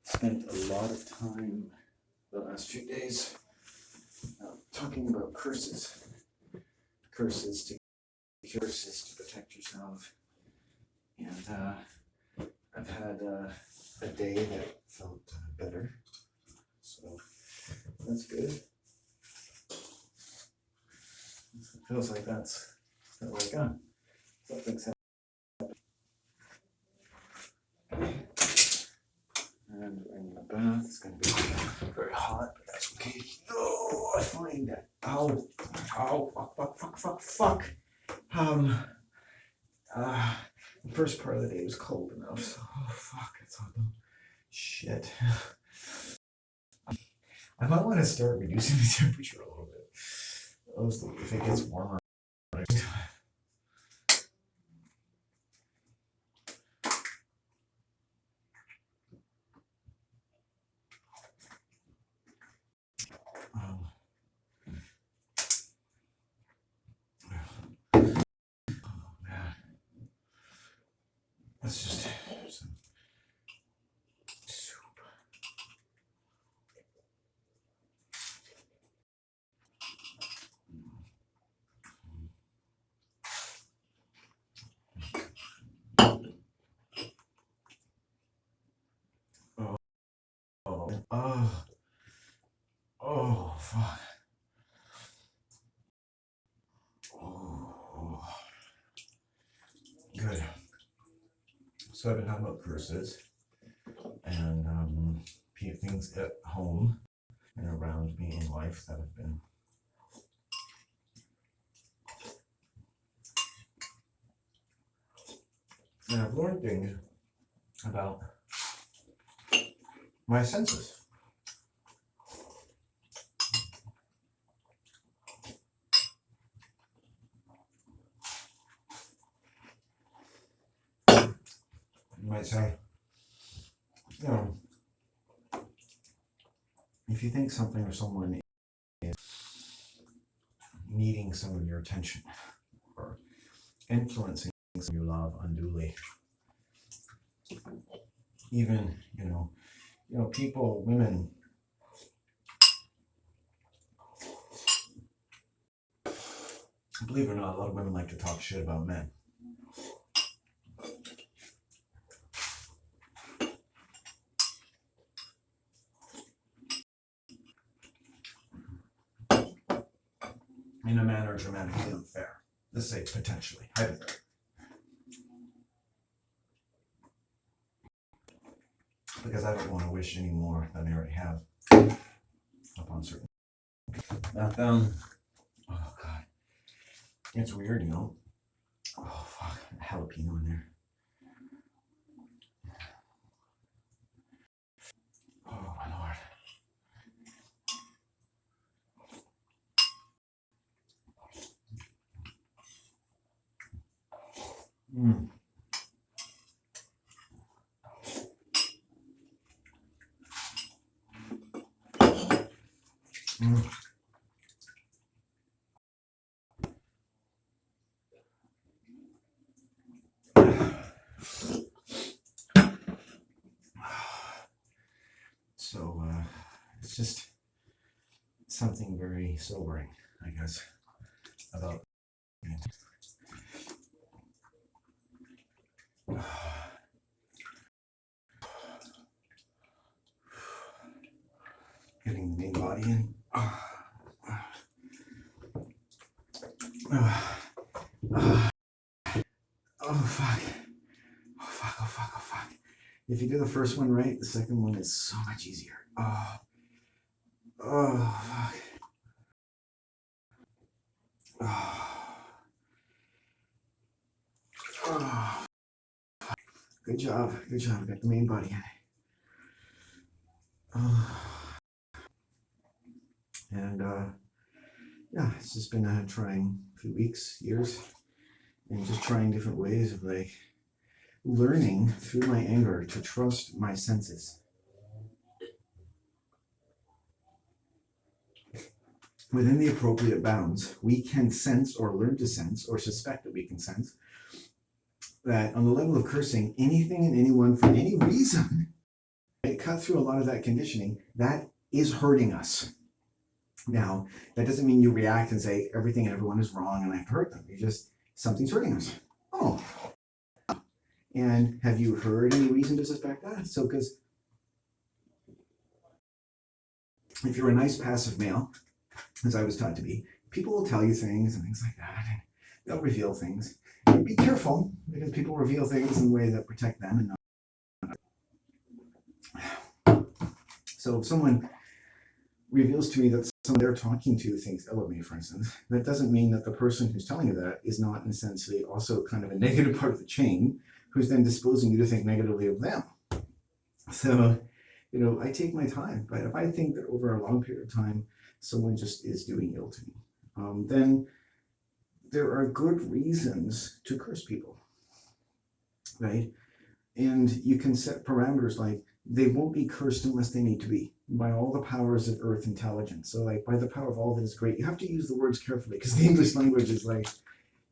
spent a lot of time the last few days talking about curses. Curses to protect yourself. And I've had a day that felt better. So that's good. It feels like that's like something's happening. And we're in the bath. It's going to be very hot, but that's okay. No, I find that. Ow, fuck. The first part of the day was cold enough, so fuck, it's hot though. Shit. I might want to start reducing the temperature a little bit. If it gets warmer. Let's just have some soup. Oh, fuck. Oh, good. So I've been talking about curses and things at home and around me in life that have been and I've learned things about my senses. You might say, if you think something or someone is needing some of your attention or influencing something you love unduly, even, people, women, believe it or not, a lot of women like to talk shit about men. In a manner dramatically unfair. Let's say potentially. Because I don't want to wish any more than I already have upon certain. But, oh God. It's weird, Oh, fuck. Jalapeno in there. Oh, my Lord. Mm. So, it's just something very sobering, I guess, about getting the main body in. Oh, fuck. If you do the first one right, the second one is so much easier. Oh, fuck. Oh. Good job. Got the main body in. And it's just been a trying few weeks, years, and just trying different ways of learning through my anger to trust my senses. Within the appropriate bounds, we can sense or learn to sense or suspect that we can sense that on the level of cursing, anything and anyone for any reason, right, cut through a lot of that conditioning, that is hurting us. Now, that doesn't mean you react and say everything and everyone is wrong and I have to hurt them. You just, something's hurting us. Oh. And have you heard any reason to suspect that? So, because if you're a nice passive male, as I was taught to be, people will tell you things and things like that, and they'll reveal things. And be careful, because people reveal things in a way that protect them and not. So if someone reveals to me that someone they're talking to thinks ill of me, for instance, that doesn't mean that the person who's telling you that is not essentially also kind of a negative part of the chain, who's then disposing you to think negatively of them. So, I take my time, but if I think that over a long period of time, someone just is doing ill to me, then there are good reasons to curse people, right? And you can set parameters like they won't be cursed unless they need to be by all the powers of earth intelligence. So like by the power of all that is great, you have to use the words carefully because the English language is like,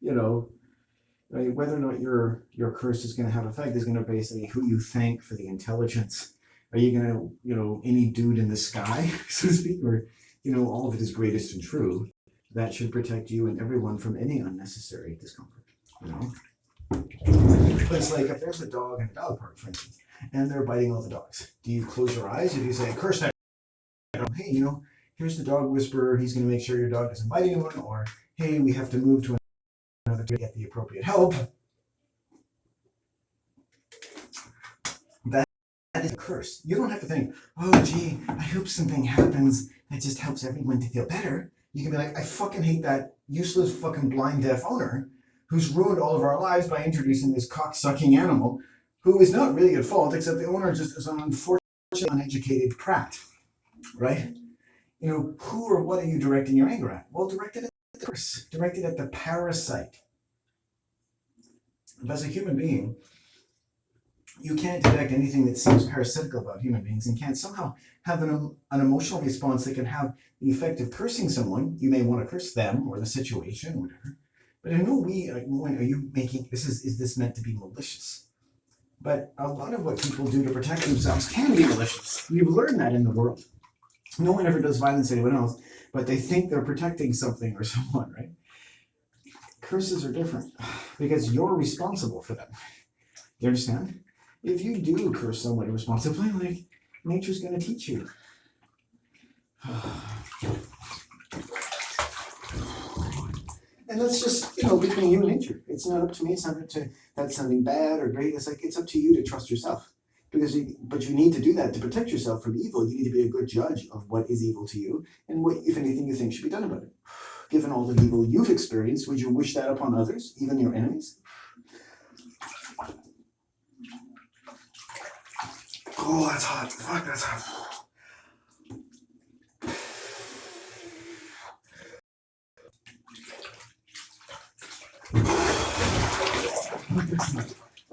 right, whether or not your curse is going to have effect is going to basically who you thank for the intelligence. Are you going to, any dude in the sky, so to speak, or, all of it is greatest and true. That should protect you and everyone from any unnecessary discomfort, But it's like if there's a dog in a dog park, for instance, and they're biting all the dogs. Do you close your eyes or do you say, curse that? Hey, here's the dog whisperer. He's going to make sure your dog isn't biting anyone. Or, hey, we have to move to another to get the appropriate help. That is a curse. You don't have to think, oh, gee, I hope something happens that just helps everyone to feel better. You can be like, I fucking hate that useless fucking blind deaf owner who's ruined all of our lives by introducing this cock-sucking animal who is not really at fault, except the owner just is an unfortunate, uneducated prat, right? Who or what are you directing your anger at? Well, direct it at the curse, direct it at the parasite. But as a human being, you can't detect anything that seems parasitical about human beings and can't somehow have an emotional response that can have the effect of cursing someone. You may want to curse them or the situation, whatever. But in no way are you making, is this meant to be malicious? But a lot of what people do to protect themselves can be malicious. We've learned that in the world. No one ever does violence to anyone else, but they think they're protecting something or someone, right? Curses are different because you're responsible for them. You understand? If you do curse someone irresponsibly, like nature's going to teach you. And that's just, between you and nature. It's not up to me. It's not up to that's something bad or great. It's like, it's up to you to trust yourself. But you need to do that to protect yourself from evil. You need to be a good judge of what is evil to you and what, if anything, you think should be done about it. Given all the evil you've experienced, would you wish that upon others, even your enemies? Oh, that's hot. Fuck, that's hot.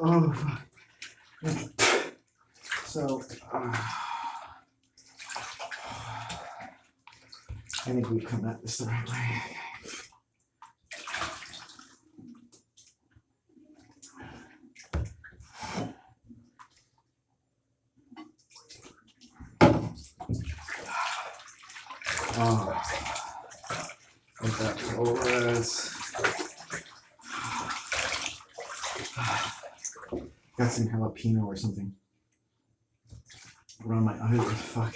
Oh, fuck. Okay. So, I think we've come at this the right way. Oh, let that roll us. Got some jalapeno or something around my eyes. Fuck.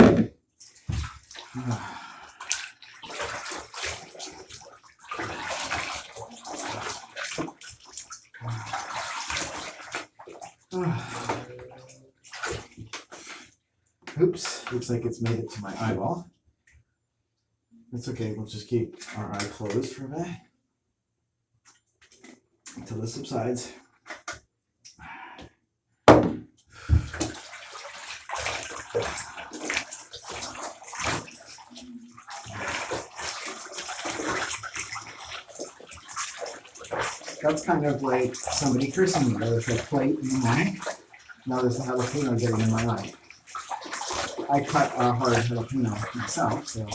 Oops, looks like it's made it to my eyeball. That's okay, we'll just keep our eye closed for a bit until this subsides. That's kind of like somebody cursing me. There's a plate in the morning. Now there's a jalapeno getting in my eye. I cut a hard jalapeno myself, so.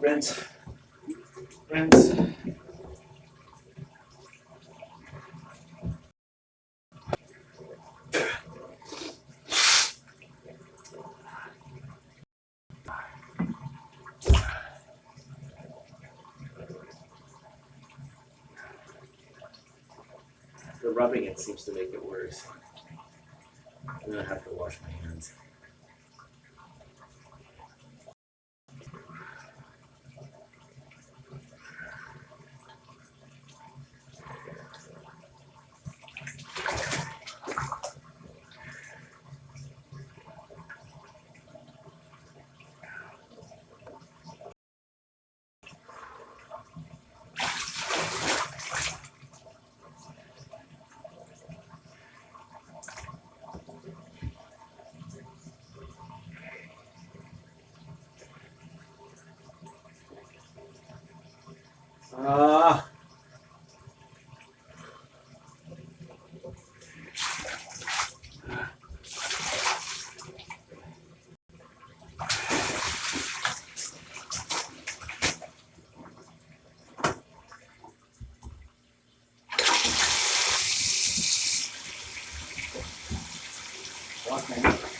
Rinse. Rinse. The rubbing it seems to make it worse. I'm gonna have to wash my hands. Ah. Wash my hands.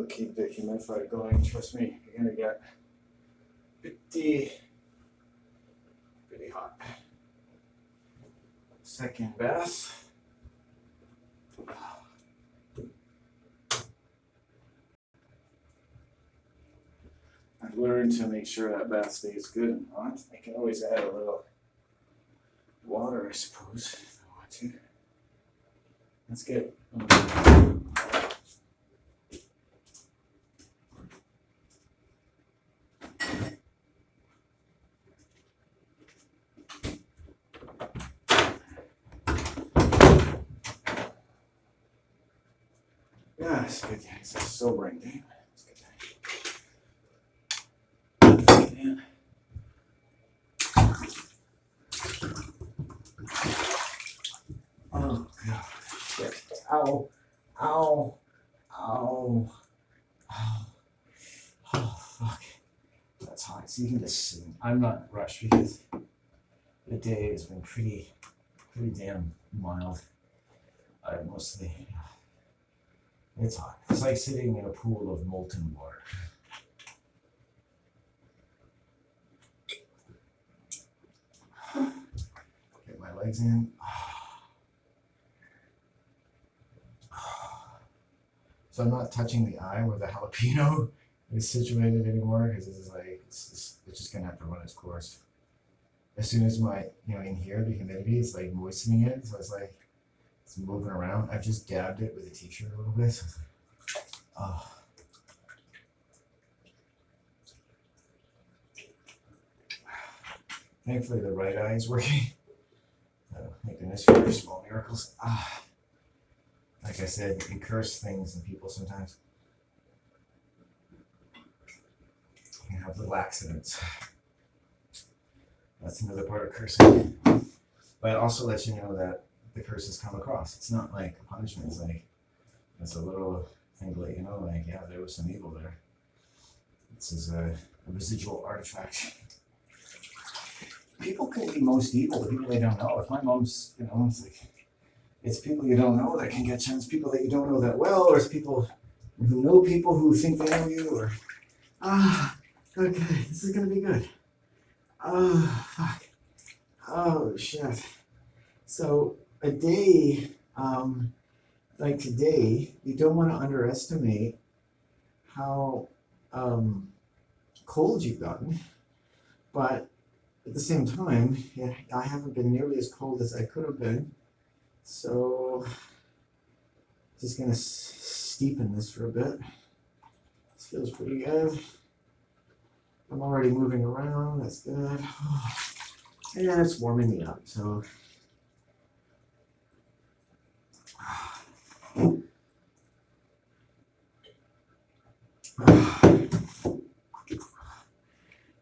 We'll keep the humidifier going. Trust me, you're gonna get pretty hot. Second bath. I've learned to make sure that bath stays good and hot. I can always add a little water, I suppose, if I want to. Let's get yeah, it's good. It's a sobering day. It's good. Yeah. Oh god. Shit. Ow. Ow. Ow. Ow. Oh fuck. That's hot. So you can just sit. I'm not rushed because the day has been pretty damn mild. I mostly it's hot. It's like sitting in a pool of molten water. Get my legs in. So I'm not touching the eye where the jalapeno is situated anymore because this is like it's just gonna have to run its course. As soon as my in here the humidity is like moistening it, so it's like it's moving around. I've just dabbed it with a t-shirt a little bit. Thankfully the right eye is working. Thank goodness for small miracles. Like I said, you can curse things and people sometimes. You can have little accidents. That's another part of cursing. But it also lets you know that the curse has come across. It's not like a punishment. It's like it's a little thing to let you know, like, yeah, there was some evil there. This is a residual artifact. People can be most evil, the people they don't know. If my mom's, it's like it's people you don't know that can get chance, people that you don't know that well, or it's people who think they know you, or okay, this is gonna be good. Fuck. Oh shit. So a day like today, you don't want to underestimate how cold you've gotten, but at the same time, I haven't been nearly as cold as I could have been. So, just gonna steepen this for a bit. This feels pretty good. I'm already moving around, that's good. And it's warming me up, so.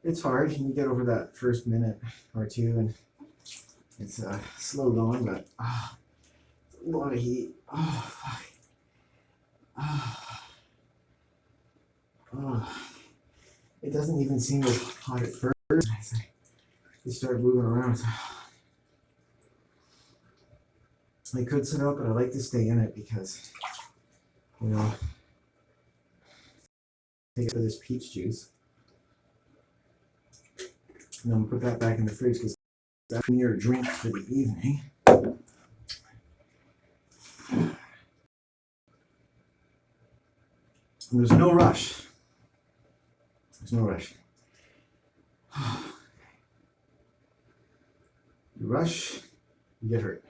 It's hard, and you get over that first minute or two, and it's slow going, but a lot of heat. Oh, fuck. It doesn't even seem as hot at first. You start moving around. I could sit up, but I like to stay in it because, take it for this peach juice. And I'm gonna put that back in the fridge because that's your drink for the evening. And there's no rush. There's no rush. You rush, you get hurt.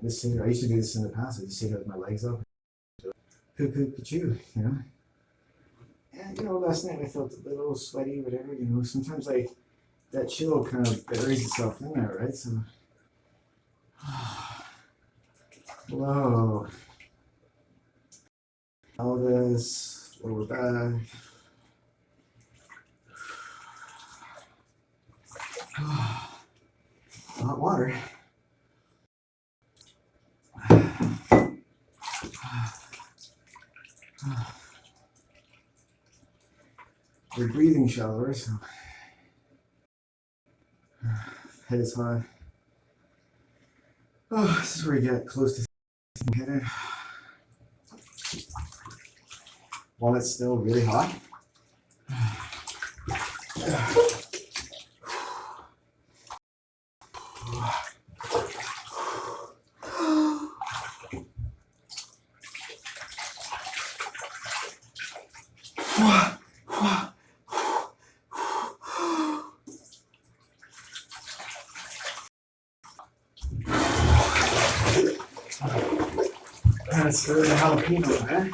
I used to do this in the past. I just sit with my legs up. Cuckoo, And last night I felt a little sweaty, whatever. Sometimes that chill kind of buries itself in there, right? So, hello, pelvis, lower back. Hot water. We're breathing shallower, so head is high. This is where you get close to head. while it's still really hot. That's really a jalapeno, man.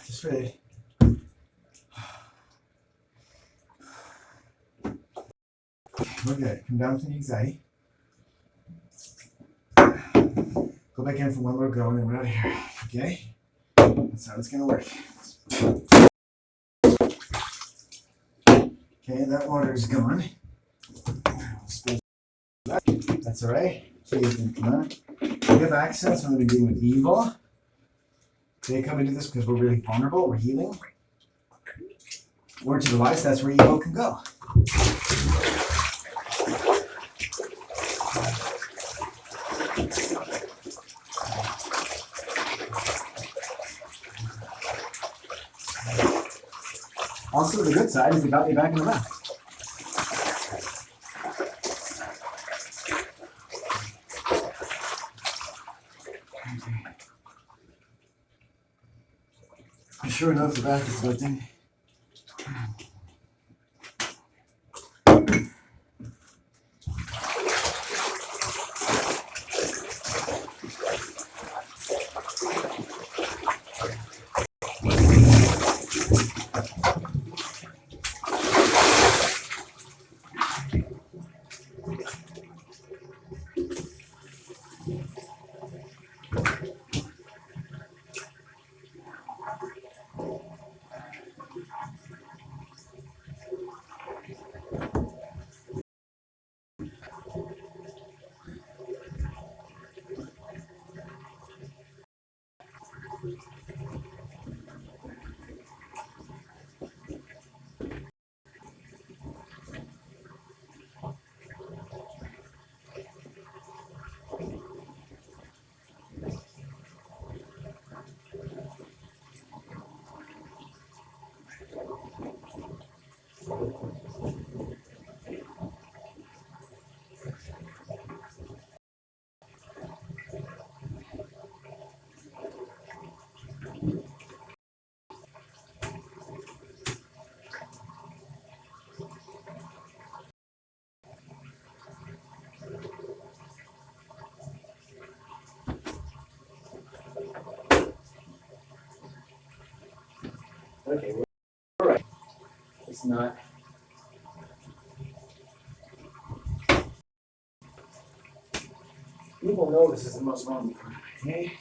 Just ready. We're good. Come down from the anxiety. Go back in for one more go and then we're out of here. Okay? That's how it's gonna work. Okay, that water is gone. That's alright. So you can come on. We have access when we're dealing with evil. They come into this because we're really vulnerable, we're healing. Word to the wise, that's where evil can go. Also, the good side is it got me back in the raft. Sure enough, the bath is lifting. Okay, we're all right. It's not. People know this is the most wrong part, okay?